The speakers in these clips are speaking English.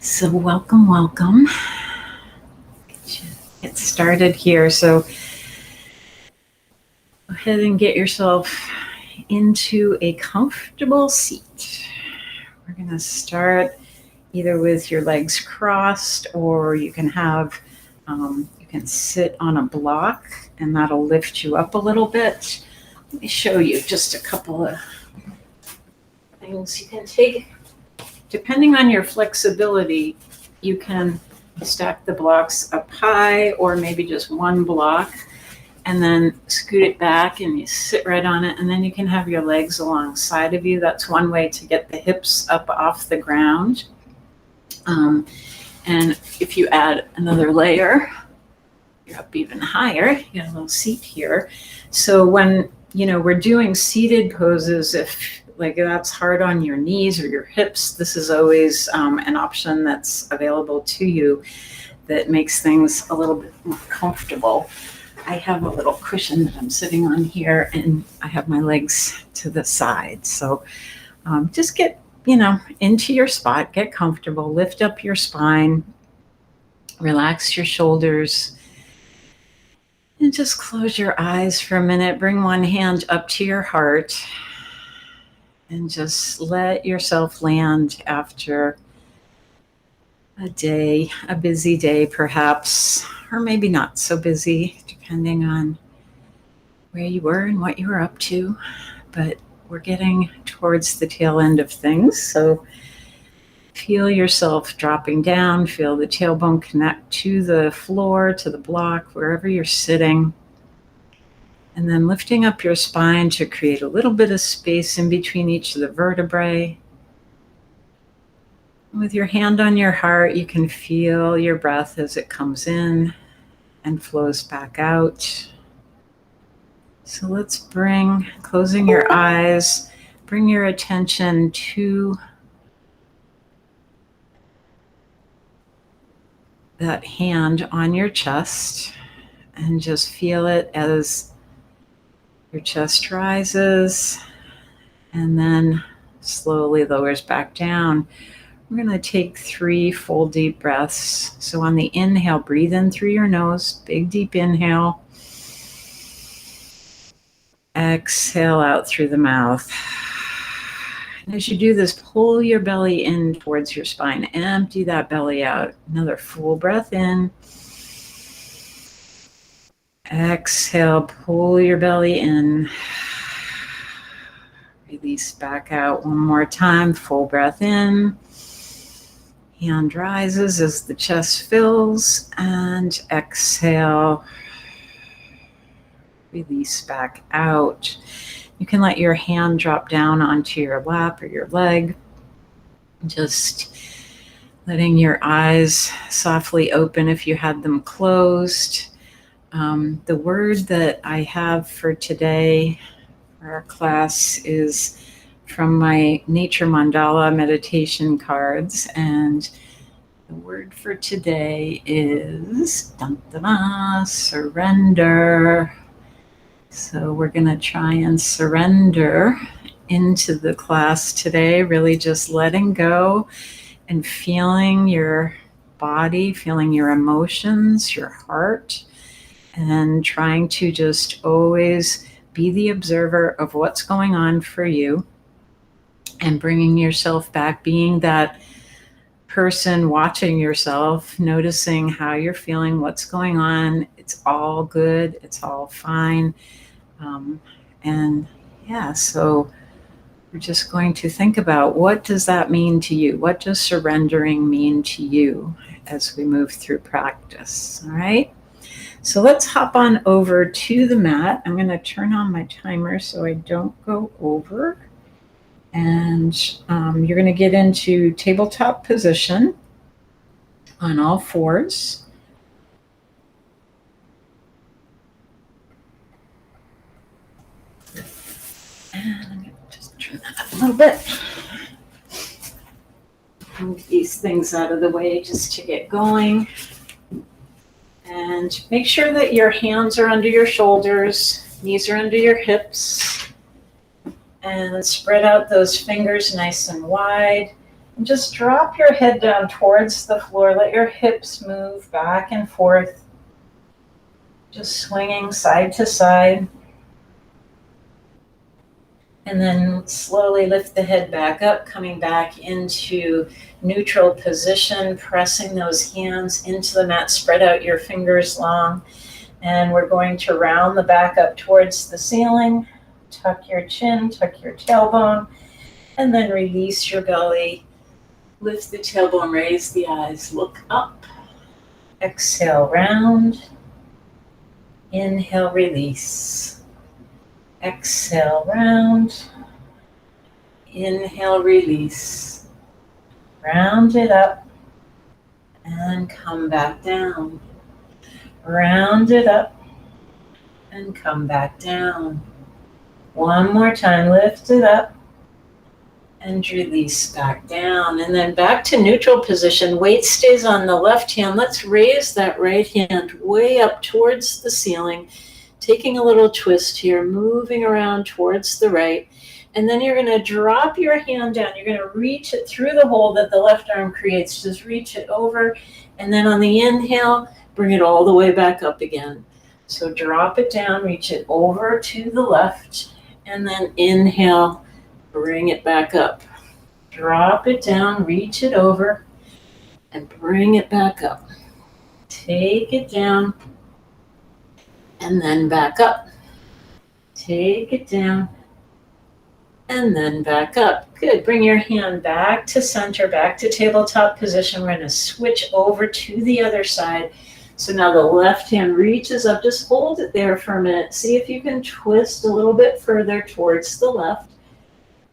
So welcome, welcome. Get started here. So go ahead and get yourself into a comfortable seat. We're going to start either with your legs crossed, or you can have, you can sit on a block and that'll lift you up a little bit. Let me show you just a couple of things you can take. Depending on your flexibility, you can stack the blocks up high or maybe just one block and then scoot it back and you sit right on it, and then you can have your legs alongside of you. That's one way to get the hips up off the ground. And if you add another layer, you're up even higher. You got a little seat here. So when, we're doing seated poses, if like that's hard on your knees or your hips, this is always an option that's available to you that makes things a little bit more comfortable. I have a little cushion that I'm sitting on here, and I have my legs to the side. So just get, into your spot, get comfortable, lift up your spine, relax your shoulders, and just close your eyes for a minute. Bring one hand up to your heart. And just let yourself land after a day, a busy day perhaps, or maybe not so busy, depending on where you were and what you were up to. But we're getting towards the tail end of things. So feel yourself dropping down, feel the tailbone connect to the floor, to the block, wherever you're sitting. And then lifting up your spine to create a little bit of space in between each of the vertebrae. With your hand on your heart, you can feel your breath as it comes in and flows back out. So let's bring, closing your eyes, bring your attention to that hand on your chest and just feel it as your chest rises and then slowly lowers back down. We're going to take 3 full deep breaths. So on the inhale, breathe in through your nose, big deep inhale. Exhale out through the mouth. And as you do this, pull your belly in towards your spine. Empty that belly out. Another full breath in. Exhale, pull your belly in. Release back out one more time. Full breath in. Hand rises as the chest fills. And exhale. Release back out. You can let your hand drop down onto your lap or your leg. Just letting your eyes softly open if you had them closed. The word that I have for today, for our class, is from my Nature Mandala meditation cards. And the word for today is surrender. So we're going to try and surrender into the class today, really just letting go and feeling your body, feeling your emotions, your heart, and trying to just always be the observer of what's going on for you and bringing yourself back, being that person watching yourself, noticing how you're feeling, what's going on. It's all good. It's all fine. So we're just going to think about, what does that mean to you? What does surrendering mean to you as we move through practice? All right. So let's hop on over to the mat. I'm going to turn on my timer so I don't go over. And you're going to get into tabletop position on all fours. And I'm going to just turn that up a little bit. Move these things out of the way just to get going. And And make sure that your hands are under your shoulders, knees are under your hips, and spread out those fingers nice and wide. And just drop your head down towards the floor. Let your hips move back and forth, just swinging side to side. And then slowly lift the head back up, coming back into neutral position, pressing those hands into the mat. Spread out your fingers long. And we're going to round the back up towards the ceiling. Tuck your chin, tuck your tailbone, and then release your belly. Lift the tailbone, raise the eyes, look up. Exhale, round. Inhale, release. Exhale, round. Inhale, release. Round it up and come back down. Round it up and come back down. One more time, lift it up and release back down. And then back to neutral position. Weight stays on the left hand. Let's raise that right hand way up towards the ceiling. Taking a little twist here, moving around towards the right. And then you're going to drop your hand down. You're going to reach it through the hole that the left arm creates. Just reach it over. And then on the inhale, bring it all the way back up again. So drop it down, reach it over to the left. And then inhale, bring it back up. Drop it down, reach it over, and bring it back up. Take it down, and then back up. Take it down, and then back up. Good. Bring your hand back to center, back to tabletop position. We're going to switch over to the other side. So now the left hand reaches up. Just hold it there for a minute. See if you can twist a little bit further towards the left.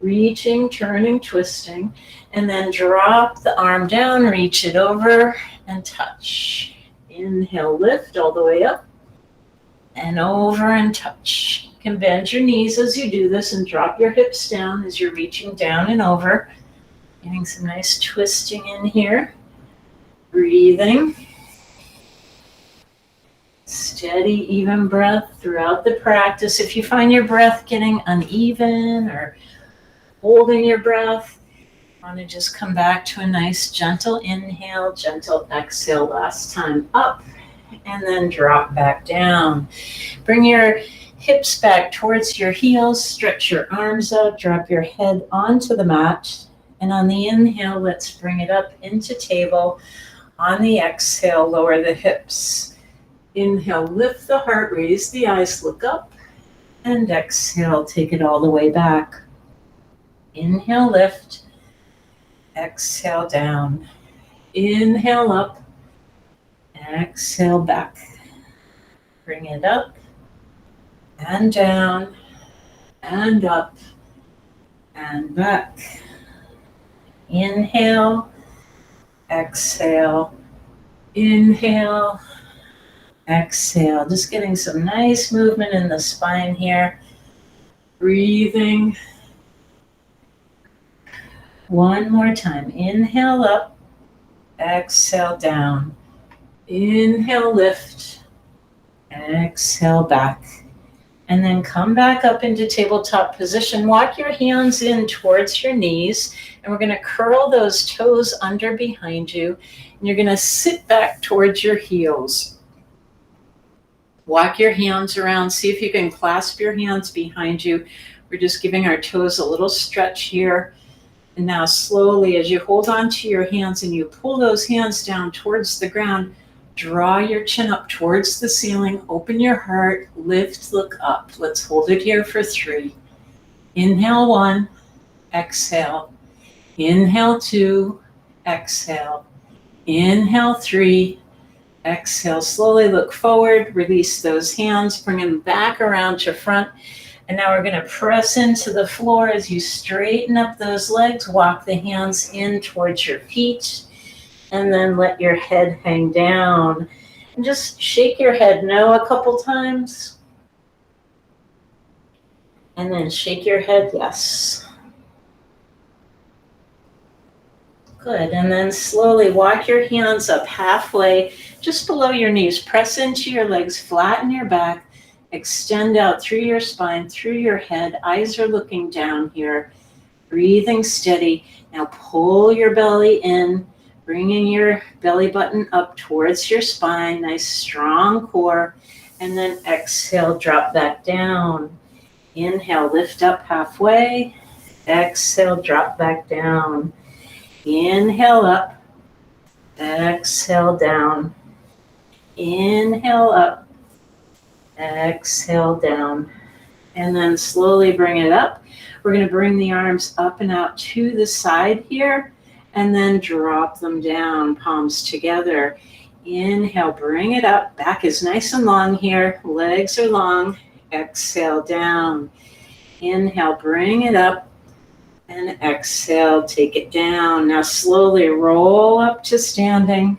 Reaching, turning, twisting. And then drop the arm down, reach it over, and touch. Inhale, lift all the way up. And over and touch. You can bend your knees as you do this and drop your hips down as you're reaching down and over. Getting some nice twisting in here. Breathing. Steady, even breath throughout the practice. If you find your breath getting uneven or holding your breath, you want to just come back to a nice gentle inhale, gentle exhale. Last time up, and then drop back down. Bring your hips back towards your heels, stretch your arms out, drop your head onto the mat. And on the inhale, let's bring it up into table. On the exhale, lower the hips. Inhale, lift the heart, raise the eyes, look up. And exhale, take it all the way back. Inhale, lift. Exhale, down. Inhale, up. Exhale, back. Bring it up and down and up and back. Inhale, exhale, inhale, exhale. Just getting some nice movement in the spine here. Breathing. One more time. Inhale up, exhale down. Inhale, lift, exhale back. And then come back up into tabletop position. Walk your hands in towards your knees. And we're going to curl those toes under behind you. And you're going to sit back towards your heels. Walk your hands around. See if you can clasp your hands behind you. We're just giving our toes a little stretch here. And now slowly, as you hold on to your hands and you pull those hands down towards the ground, draw your chin up towards the ceiling, open your heart, lift, look up. Let's hold it here for 3. Inhale 1, exhale. Inhale 2, exhale. Inhale 3, exhale. Slowly look forward, release those hands, bring them back around to front. And now we're going to press into the floor as you straighten up those legs. Walk the hands in towards your feet. And then let your head hang down. And just shake your head no a couple times. And then shake your head yes. Good, and then slowly walk your hands up halfway, just below your knees. Press into your legs, flatten your back, extend out through your spine, through your head. Eyes are looking down here, breathing steady. Now pull your belly in, bringing your belly button up towards your spine, nice strong core, and then exhale, drop back down. Inhale, lift up halfway, exhale, drop back down. Inhale up, exhale down. Inhale up, exhale down. And then slowly bring it up. We're going to bring the arms up and out to the side here, and then drop them down, palms together. Inhale, bring it up. Back is nice and long here. Legs are long. Exhale down. Inhale, bring it up. And exhale, take it down. Now slowly roll up to standing.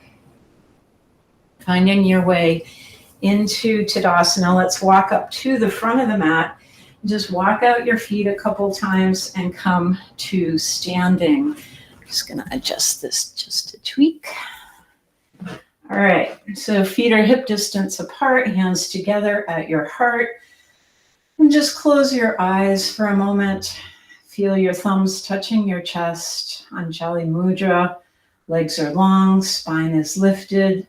Finding your way into Tadasana. Let's walk up to the front of the mat. Just walk out your feet a couple times and come to standing. I'm just going to adjust this just a tweak. All right, so feet are hip distance apart, hands together at your heart. And just close your eyes for a moment. Feel your thumbs touching your chest. Anjali Mudra. Legs are long, spine is lifted.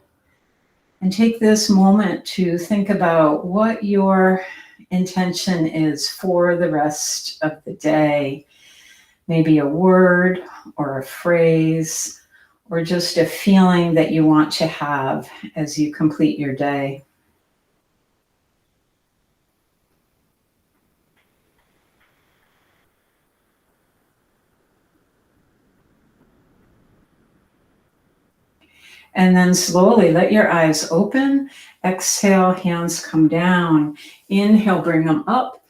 And take this moment to think about what your intention is for the rest of the day. Maybe a word or a phrase or just a feeling that you want to have as you complete your day. And then slowly let your eyes open. Exhale, hands come down. Inhale, bring them up.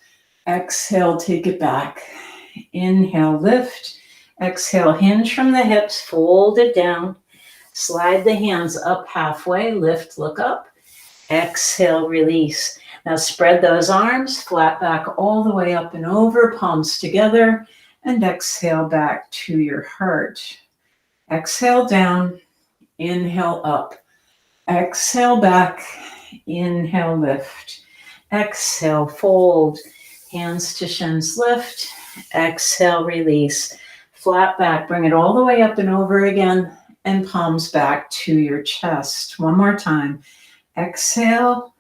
Exhale, take it back. Inhale, lift. Exhale, hinge from the hips, fold it down. Slide the hands up halfway, lift, look up. Exhale, release. Now spread those arms, flat back all the way up and over, palms together, and exhale back to your heart. Exhale down. Inhale up, exhale back, inhale lift, exhale fold, hands to shins lift, exhale release, flat back, bring it all the way up and over again, and palms back to your chest. One more time, exhale,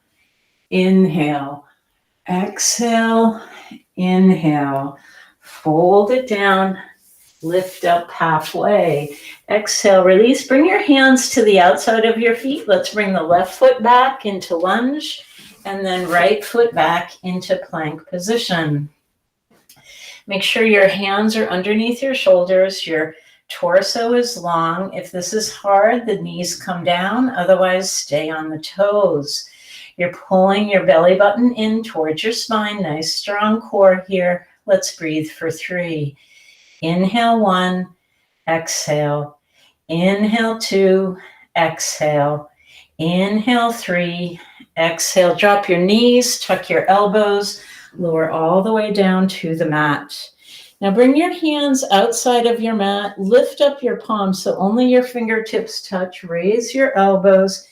inhale, exhale, inhale, fold it down, lift up halfway. Exhale, release. Bring your hands to the outside of your feet. Let's bring the left foot back into lunge and then right foot back into plank position. Make sure your hands are underneath your shoulders. Your torso is long. If this is hard, the knees come down. Otherwise, stay on the toes. You're pulling your belly button in towards your spine. Nice strong core here. Let's breathe for 3. Inhale 1, exhale. Inhale 2, exhale. Inhale 3, exhale. Drop your knees, tuck your elbows, lower all the way down to the mat. Now bring your hands outside of your mat, lift up your palms so only your fingertips touch, raise your elbows,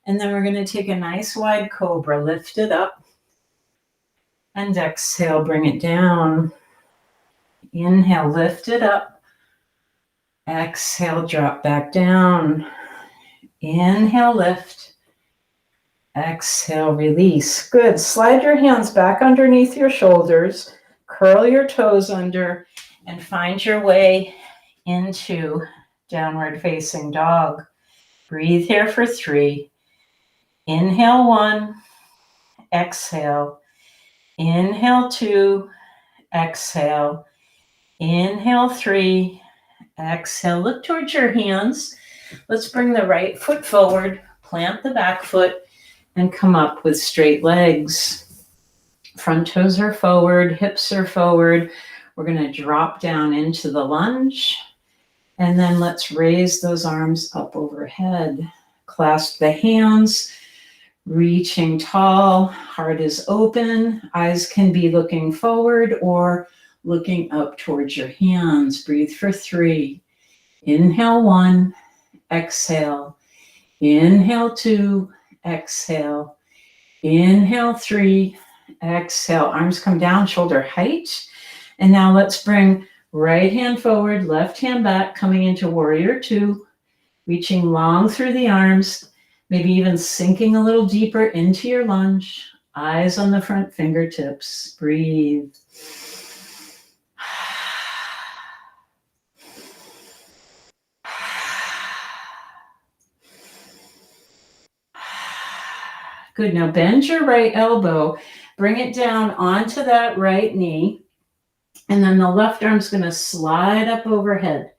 and then we're going to take a nice wide cobra, lift it up, and exhale, bring it down. Inhale, lift it up. Exhale, drop back down. Inhale, lift. Exhale, release. Good. Slide your hands back underneath your shoulders. Curl your toes under and find your way into downward facing dog. Breathe here for 3. Inhale 1. Exhale. Inhale 2. Exhale. Inhale 3, exhale, look towards your hands. Let's bring the right foot forward, plant the back foot, and come up with straight legs. Front toes are forward, hips are forward. We're going to drop down into the lunge, and then let's raise those arms up overhead. Clasp the hands, reaching tall, heart is open, eyes can be looking forward or looking up towards your hands. Breathe for 3. Inhale 1, exhale. Inhale 2, exhale. Inhale 3, exhale. Arms come down, shoulder height. And now let's bring right hand forward, left hand back, coming into warrior 2, reaching long through the arms, maybe even sinking a little deeper into your lunge. Eyes on the front fingertips. Breathe. Good. Now bend your right elbow. Bring it down onto that right knee. And then the left arm's going to slide up overhead.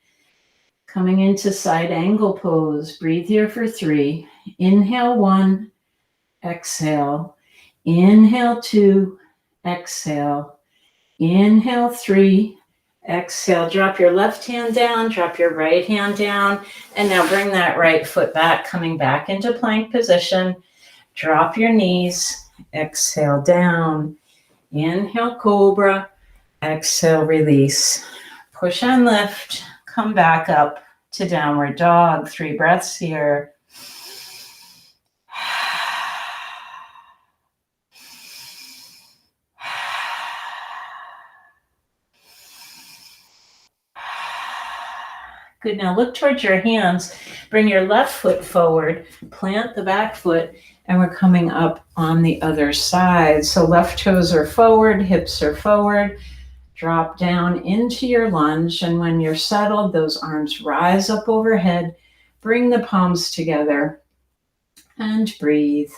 Coming into side angle pose. Breathe here for 3. Inhale 1. Exhale. Inhale 2. Exhale. Inhale 3. Exhale. Drop your left hand down. Drop your right hand down. And now bring that right foot back, coming back into plank position. Drop your knees. Exhale down. Inhale Cobra. Exhale release. Push and lift. Come back up to downward dog. 3 breaths here. Good. Now look towards your hands. Bring your left foot forward. Plant the back foot. And we're coming up on the other side. So left toes are forward. Hips are forward. Drop down into your lunge. And when you're settled, those arms rise up overhead. Bring the palms together. And breathe.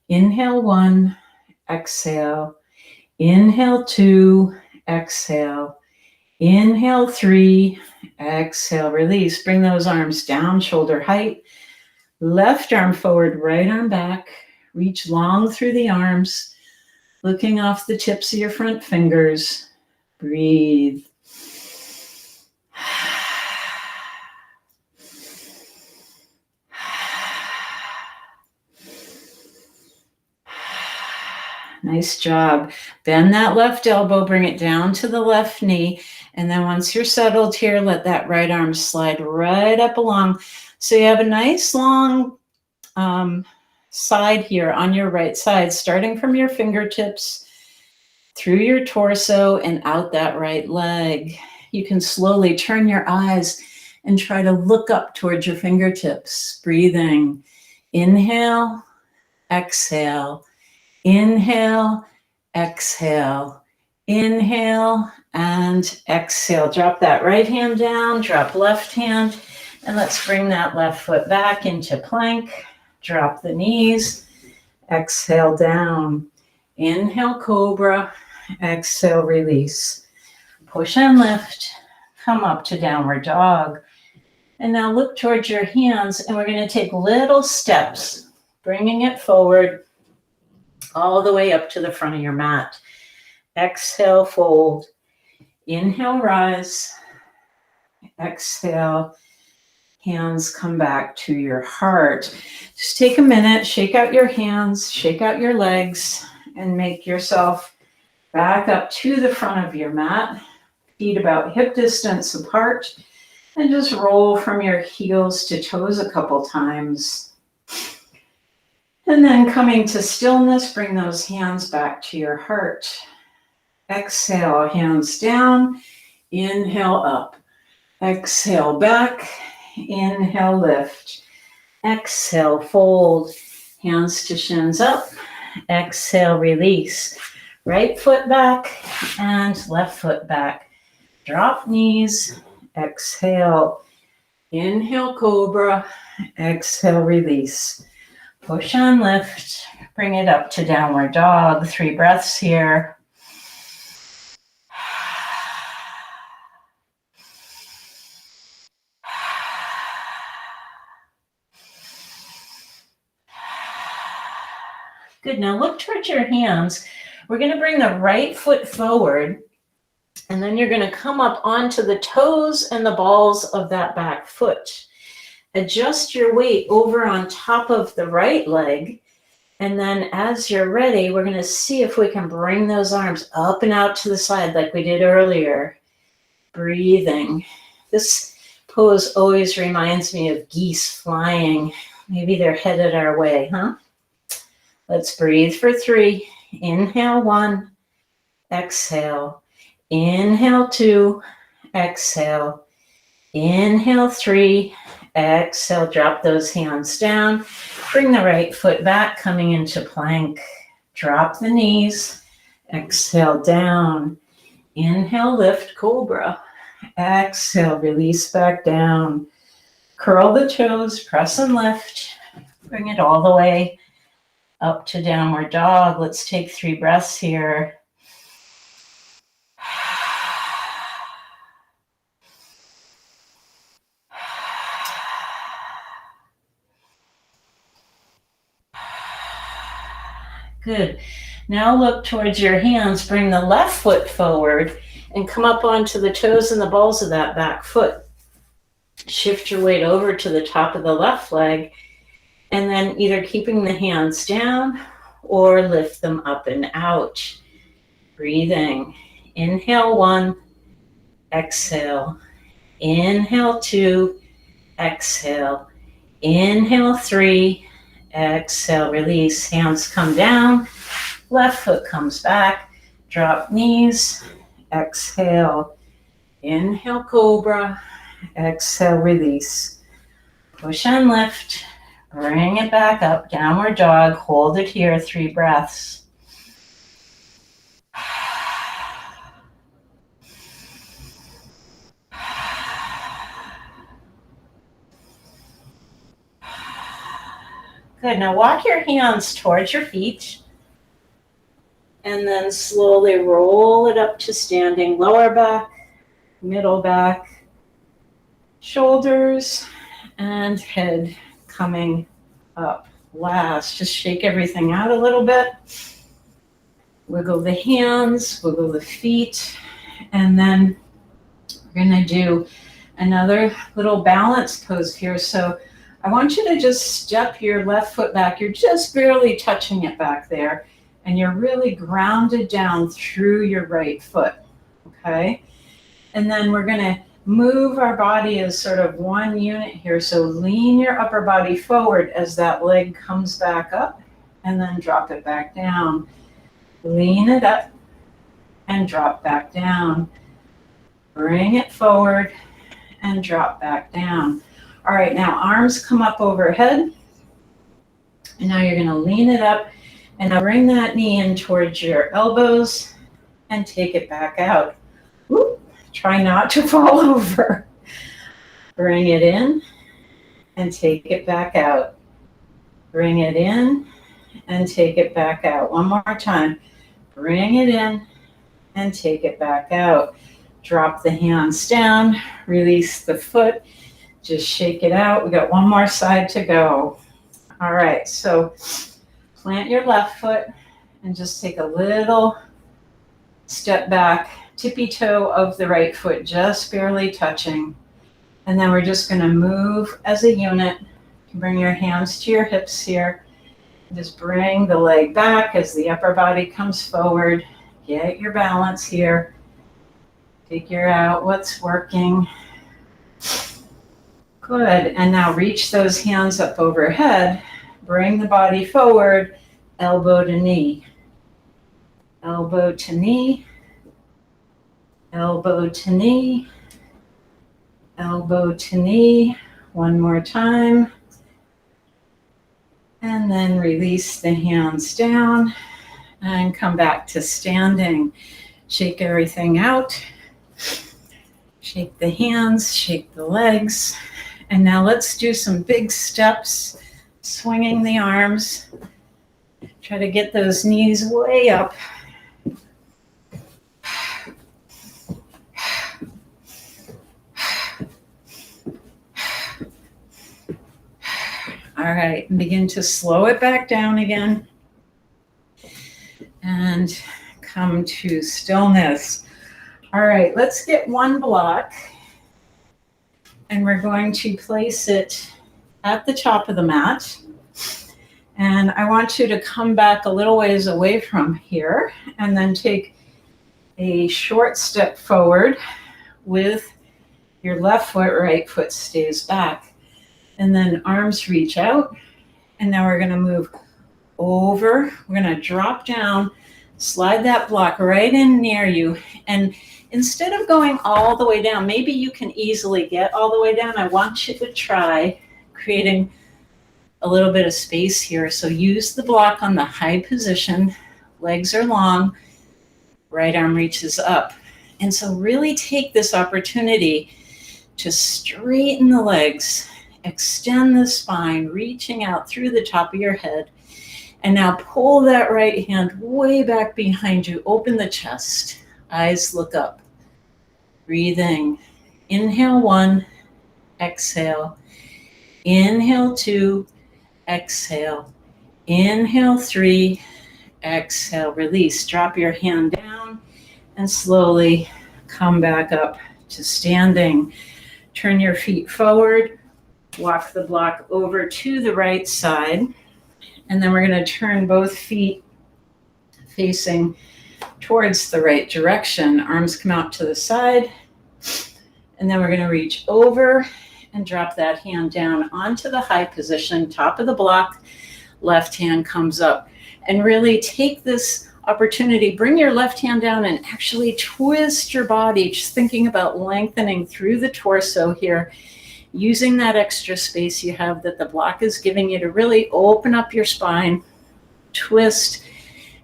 Inhale 1. Exhale. Inhale 2. Exhale. Inhale 3. Exhale, release. Bring those arms down, shoulder height. Left arm forward, right arm back. Reach long through the arms, looking off the tips of your front fingers. Breathe. Nice job. Bend that left elbow, bring it down to the left knee. And then once you're settled here, let that right arm slide right up along. So you have a nice long side here on your right side, starting from your fingertips through your torso and out that right leg. You can slowly turn your eyes and try to look up towards your fingertips. Breathing. Inhale, exhale. Inhale, exhale. Inhale and exhale. Drop that right hand down, drop left hand, and let's bring that left foot back into plank. Drop the knees, exhale down. Inhale Cobra, exhale release. Push and lift, come up to downward dog. And now look towards your hands, and we're going to take little steps, bringing it forward all the way up to the front of your mat. Exhale, fold. Inhale, rise. Exhale, hands come back to your heart. Just take a minute, shake out your hands, shake out your legs, and make yourself back up to the front of your mat. Feet about hip distance apart. And just roll from your heels to toes a couple times. And then coming to stillness, bring those hands back to your heart. Exhale, hands down. Inhale up. Exhale back. Inhale, lift. Exhale, fold. Hands to shins up. Exhale, release. Right foot back and left foot back. Drop knees. Exhale. Inhale, Cobra. Exhale, release. Push and lift. Bring it up to downward dog. 3 breaths here. Good. Now look towards your hands. We're going to bring the right foot forward, and then you're going to come up onto the toes and the balls of that back foot. Adjust your weight over on top of the right leg, and then as you're ready, we're going to see if we can bring those arms up and out to the side like we did earlier. Breathing. This Pose always reminds me of geese flying. Maybe they're headed our way, huh? Let's breathe for 3. Inhale 1, exhale. Inhale 2, exhale. Inhale 3, exhale. Drop those hands down. Bring the right foot back, coming into plank. Drop the knees. Exhale down. Inhale, lift, Cobra. Exhale, release back down. Curl the toes, press and lift. Bring it all the way up to downward dog. Let's take 3 breaths here. Good. Now look towards your hands. Bring the left foot forward and come up onto the toes and the balls of that back foot. Shift your weight over to the top of the left leg, and then either keeping the hands down or lift them up and out. Breathing. Inhale 1, exhale. Inhale 2, exhale. Inhale 3, exhale. Release. Hands come down. Left foot comes back. Drop knees. Exhale. Inhale, Cobra. Exhale, release. Push and lift. Bring it back up. Downward dog. Hold it here. 3 breaths. Good. Now walk your hands towards your feet. And then slowly roll it up to standing. Lower back, middle back, shoulders, and head coming up. Last, just shake everything out a little bit. Wiggle the hands, wiggle the feet, and then we're going to do another little balance pose here. So I want you to just step your left foot back. You're just barely touching it back there, and you're really grounded down through your right foot, okay? And then we're going to move our body as sort of one unit here. So lean your upper body forward as that leg comes back up, and then drop it back down. Lean it up and drop back down. Bring it forward and drop back down. All right, now arms come up overhead. And now you're going to lean it up, and now bring that knee in towards your elbows and take it back out. Whoop. Try not to fall over. Bring it in and take it back out. Bring it in and take it back out. One more time. Bring it in and take it back out. Drop the hands down. Release the foot. Just shake it out. We got one more side to go. All right, so plant your left foot and just take a little step back. Tippy toe of the right foot just barely touching. And then we're just going to move as a unit. Bring your hands to your hips here. Just bring the leg back as the upper body comes forward. Get your balance here. Figure out what's working. Good. And now reach those hands up overhead. Bring the body forward, elbow to knee. Elbow to knee. Elbow to knee, elbow to knee. One more time. And then release the hands down and come back to standing. Shake everything out. Shake the hands, shake the legs. And now let's do some big steps, swinging the arms. Try to get those knees way up. All right, and begin to slow it back down again and come to stillness. All right, let's get one block, and we're going to place it at the top of the mat. And I want you to come back a little ways away from here and then take a short step forward with Your left foot, right foot stays back. And then arms reach out. And now we're going to move over. We're going to drop down, slide that block right in near you. And instead of going all the way down, maybe you can easily get all the way down. I want you to try creating a little bit of space here. So use the block on the high position. Legs are long. Right arm reaches up. And so really take this opportunity to straighten the legs, extend the spine, reaching out through the top of your head. And now pull that right hand way back behind you. Open the chest. Eyes look up. Breathing. Inhale 1, exhale. Inhale 2, exhale. Inhale 3, exhale. Release. Drop your hand down and slowly come back up to standing. Turn your feet forward. Walk the block over to the right side. And then we're going to turn both feet facing towards the right direction. Arms come out to the side. And then we're going to reach over and drop that hand down onto the high position, top of the block. Left hand comes up. And really take this opportunity, bring your left hand down and actually twist your body, just thinking about lengthening through the torso here, using that extra space you have that the block is giving you to really open up your spine, twist,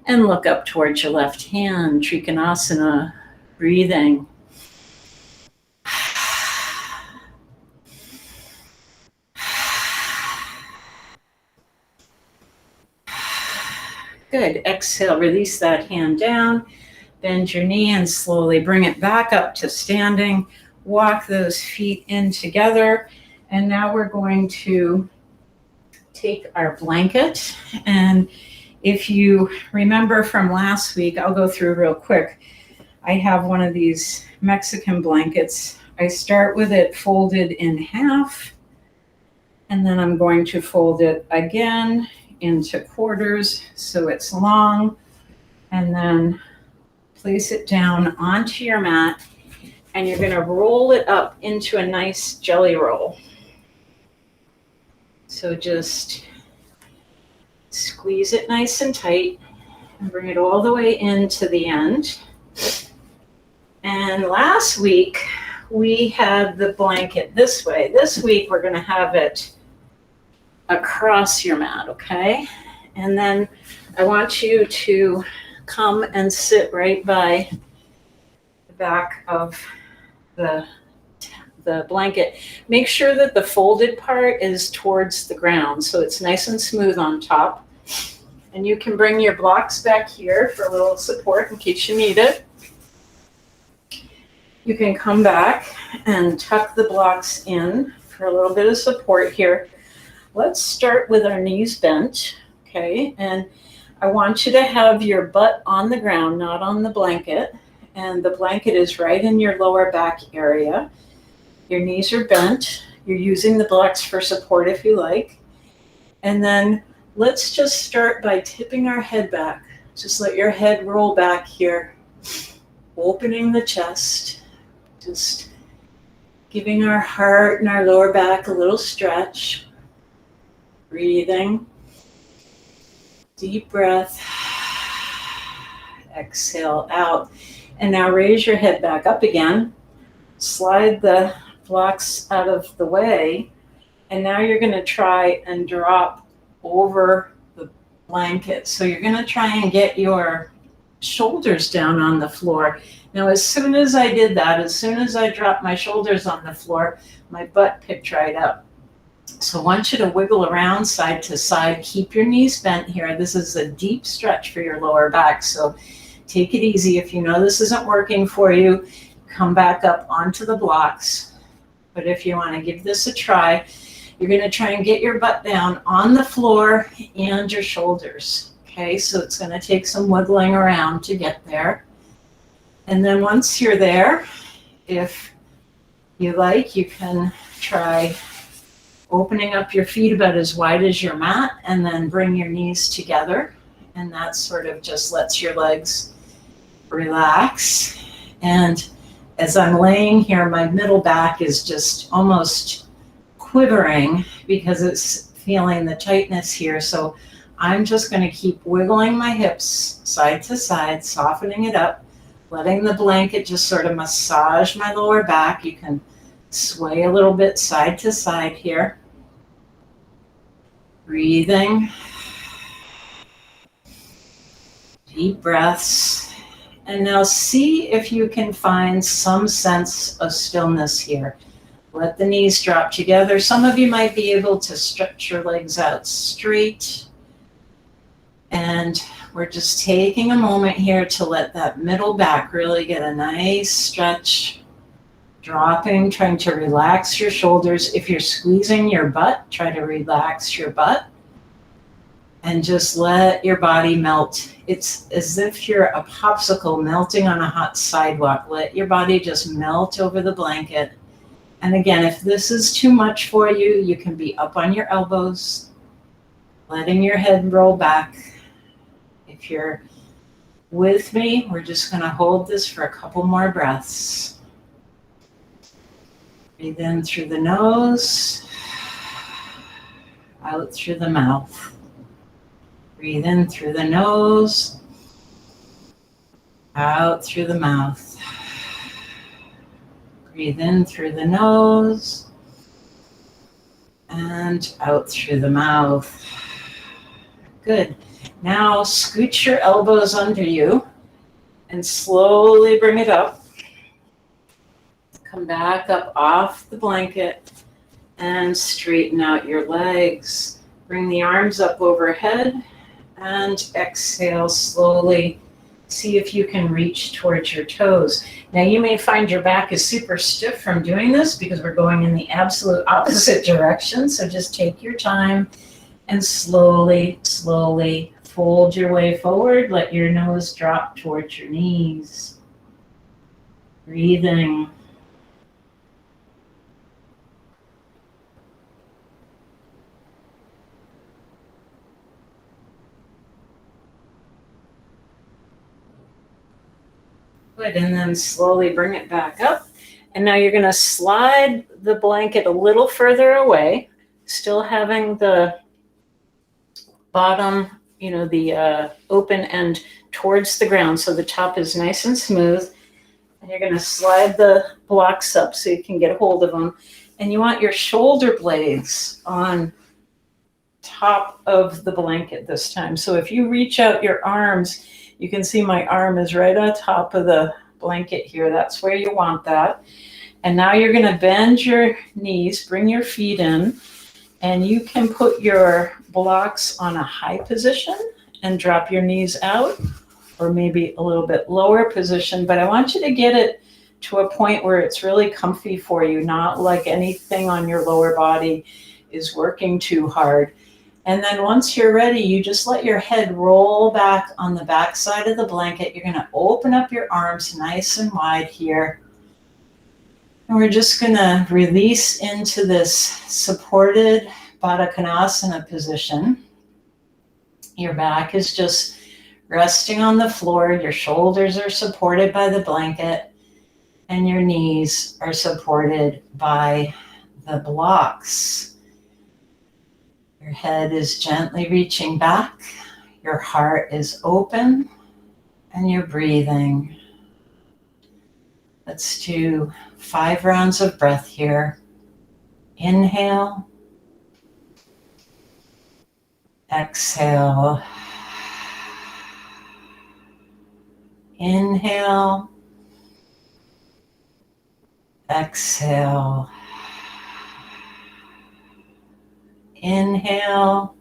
and look up towards your left hand. Trikonasana, breathing. Good. Exhale, release that hand down, bend your knee and slowly bring it back up to standing. Walk those feet in together. And now we're going to take our blanket. And if you remember from last week, I'll go through real quick. I have one of these Mexican blankets. I start with it folded in half. And then I'm going to fold it again into quarters so it's long, and then place it down onto your mat, and you're going to roll it up into a nice jelly roll. So just squeeze it nice and tight and bring it all the way into the end. And last week we had the blanket this way. This week we're going to have it across your mat, okay? And then I want you to come and sit right by the back of the blanket. Make sure that the folded part is towards the ground so it's nice and smooth on top. And you can bring your blocks back here for a little support in case you need it. You can come back and tuck the blocks in for a little bit of support here. Let's start with our knees bent, okay? And I want you to have your butt on the ground, not on the blanket. And the blanket is right in your lower back area. Your knees are bent. You're using the blocks for support if you like. And then let's just start by tipping our head back. Just let your head roll back here, opening the chest, just giving our heart and our lower back a little stretch. Breathing, deep breath, exhale out. And now raise your head back up again. Slide the blocks out of the way. And now you're going to try and drop over the blanket. So you're going to try and get your shoulders down on the floor. Now, as soon as I did that, as soon as I dropped my shoulders on the floor, my butt picked right up. So I want you to wiggle around side to side. Keep your knees bent here. This is a deep stretch for your lower back. So take it easy. If you know this isn't working for you, come back up onto the blocks. But if you want to give this a try, you're going to try and get your butt down on the floor and your shoulders. Okay, so it's going to take some wiggling around to get there. And then once you're there, if you like, you can try opening up your feet about as wide as your mat and then bring your knees together. And that sort of just lets your legs relax. And as I'm laying here, my middle back is just almost quivering because it's feeling the tightness here. So I'm just going to keep wiggling my hips side to side, softening it up, letting the blanket just sort of massage my lower back. You can sway a little bit side to side here. Breathing. Deep breaths. And now see if you can find some sense of stillness here. Let the knees drop together. Some of you might be able to stretch your legs out straight. And we're just taking a moment here to let that middle back really get a nice stretch. Dropping, trying to relax your shoulders. If you're squeezing your butt, try to relax your butt. And just let your body melt. It's as if you're a popsicle melting on a hot sidewalk. Let your body just melt over the blanket. And again, if this is too much for you, you can be up on your elbows, letting your head roll back. If you're with me, we're just going to hold this for a couple more breaths. Breathe in through the nose, out through the mouth. Breathe in through the nose, out through the mouth. Breathe in through the nose and out through the mouth. Good. Now scoot your elbows under you and slowly bring it up. Come back up off the blanket and straighten out your legs. Bring the arms up overhead and exhale slowly. See if you can reach towards your toes. Now you may find your back is super stiff from doing this because we're going in the absolute opposite direction. So just take your time and slowly, slowly fold your way forward. Let your nose drop towards your knees. Breathing. Good, and then slowly bring it back up. And now you're going to slide the blanket a little further away, still having the bottom, the open end towards the ground so the top is nice and smooth. And you're going to slide the blocks up so you can get a hold of them. And you want your shoulder blades on top of the blanket this time. So if you reach out your arms, you can see my arm is right on top of the blanket here. That's where you want that. And now you're going to bend your knees, bring your feet in, and you can put your blocks on a high position and drop your knees out, or maybe a little bit lower position. But I want you to get it to a point where it's really comfy for you, not like anything on your lower body is working too hard. And then once you're ready, you just let your head roll back on the back side of the blanket. You're going to open up your arms nice and wide here. And we're just going to release into this supported Badakanasana position. Your back is just resting on the floor. Your shoulders are supported by the blanket. And your knees are supported by the blocks. Your head is gently reaching back, your heart is open, and you're breathing. Let's do 5 rounds of breath here. Inhale, exhale, inhale, exhale. Inhale,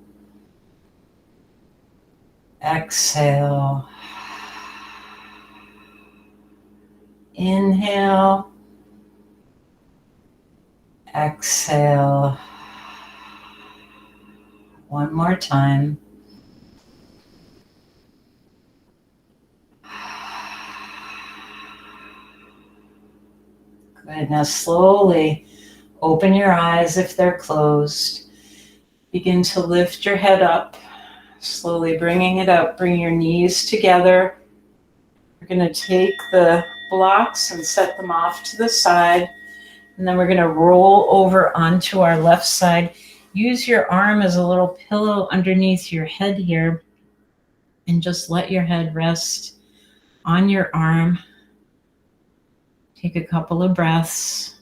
exhale, inhale, exhale. One more time. Good. Now slowly open your eyes if they're closed. Begin to lift your head up, slowly bringing it up. Bring your knees together. You're going to take the blocks and set them off to the side. And then we're going to roll over onto our left side. Use your arm as a little pillow underneath your head here. And just let your head rest on your arm. Take a couple of breaths.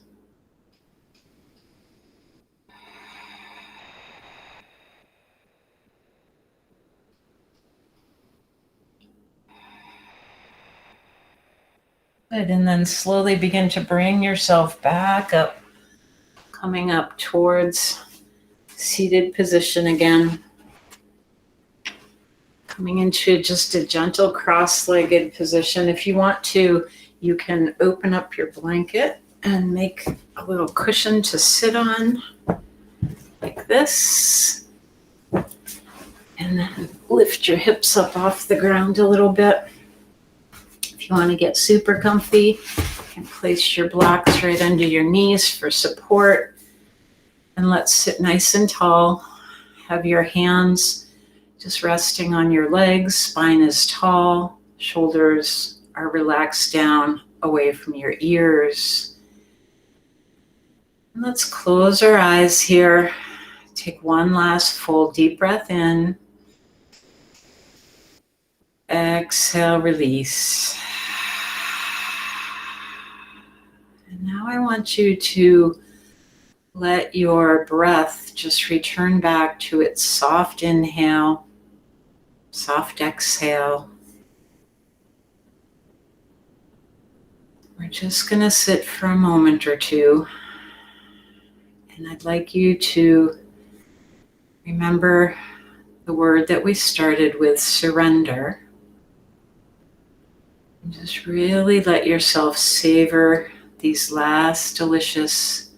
Good, and then slowly begin to bring yourself back up, coming up towards seated position again. Coming into just a gentle cross-legged position. If you want to, you can open up your blanket and make a little cushion to sit on, like this. And then lift your hips up off the ground a little bit. If you want to get super comfy, you can place your blocks right under your knees for support. And let's sit nice and tall. Have your hands just resting on your legs, spine is tall, shoulders are relaxed down away from your ears. And let's close our eyes here. Take one last full deep breath in. Exhale, release. And now I want you to let your breath just return back to its soft inhale, soft exhale. We're just going to sit for a moment or two. And I'd like you to remember the word that we started with, surrender. And just really let yourself savor these last delicious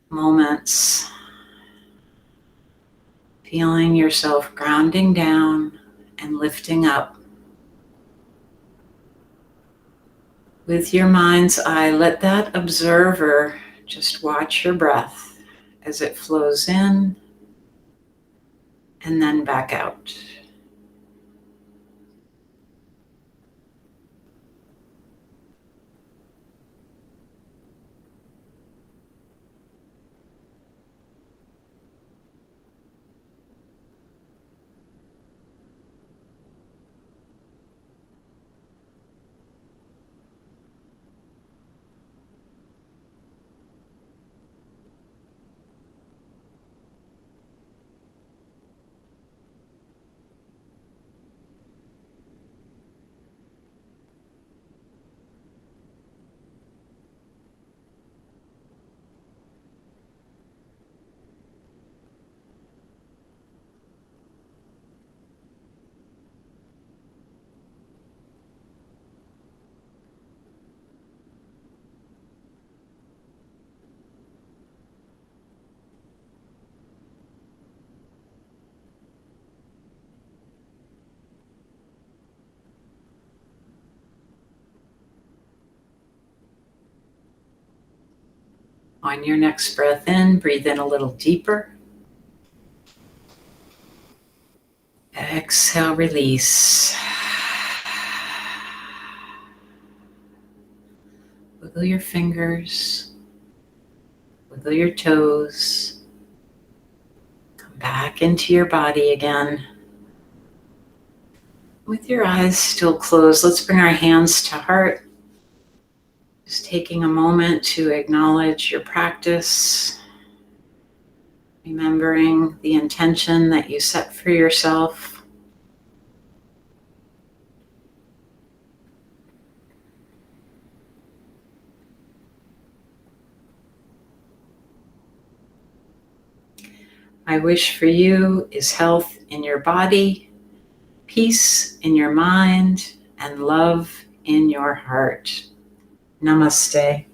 moments. Feeling yourself grounding down and lifting up. With your mind's eye, let that observer just watch your breath as it flows in and then back out. On your next breath in, breathe in a little deeper. Exhale, release. Wiggle your fingers. Wiggle your toes. Come back into your body again. With your eyes still closed, let's bring our hands to heart. Just taking a moment to acknowledge your practice, remembering the intention that you set for yourself. My wish for you is health in your body, peace in your mind, and love in your heart. Namaste.